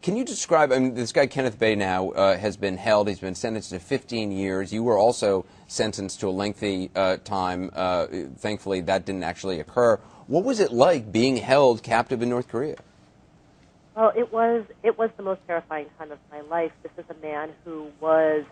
Can you describe, I mean, this guy Kenneth Bae now has been held, he's been sentenced to 15 years. You were also sentenced to a lengthy time. Thankfully, that didn't actually occur. What was it like being held captive in North Korea? Well, it was the most terrifying time of my life. This is a man who was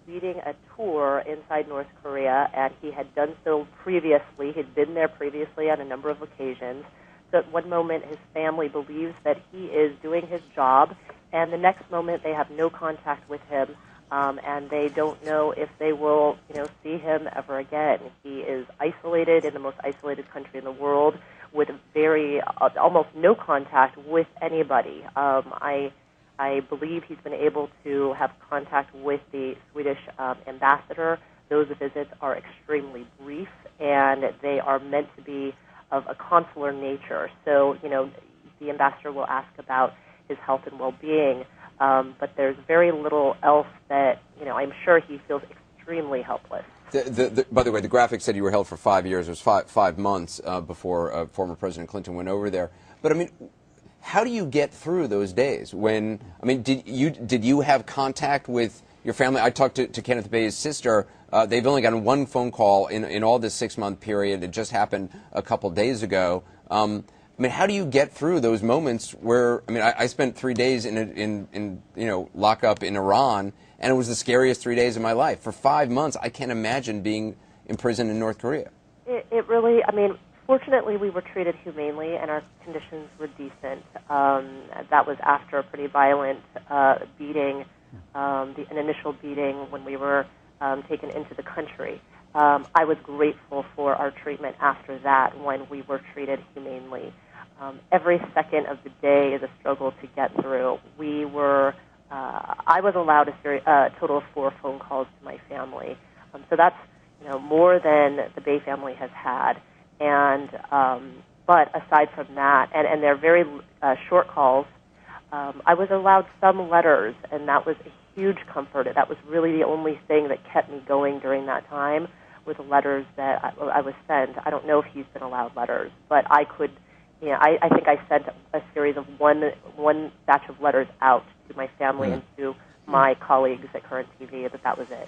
leading a tour inside North Korea, and he had done so previously. He'd been there previously on a number of occasions. So at one moment, his family believes that he is doing his job, and the next moment they have no contact with him, and they don't know if they will, see him ever again. He is isolated in the most isolated country in the world, with very almost no contact with anybody. I believe he's been able to have contact with the Swedish ambassador. Those visits are extremely brief, and they are meant to be of a consular nature. So, the ambassador will ask about his health and well-being, but there's very little else that, I'm sure he feels extremely helpless. By the way, the graphic said you were held for 5 years. It was five months before former President Clinton went over there. But, I mean, how do you get through those days? Did you have contact with your family? I talked to Kenneth Bae's sister. They've only gotten one phone call in all this 6-month period. It just happened a couple days ago. How do you get through those moments where, I spent 3 days in lockup in Iran, and it was the scariest 3 days of my life. For 5 months, I can't imagine being imprisoned in North Korea. It really, fortunately, we were treated humanely, and our conditions were decent. That was after a pretty violent beating, an initial beating when we were taken into the country. I was grateful for our treatment after that when we were treated humanely. Every second of the day is a struggle to get through. I was allowed a total of 4 phone calls to my family. So that's more than the Bae family has had. And but aside from that, and they're very short calls, I was allowed some letters, and that was a huge comfort. That was really the only thing that kept me going during that time, with the letters that I was sent. I don't know if he's been allowed letters, but I could, I think I sent a series of one batch of letters out to my family and to my colleagues at Current TV, that was it.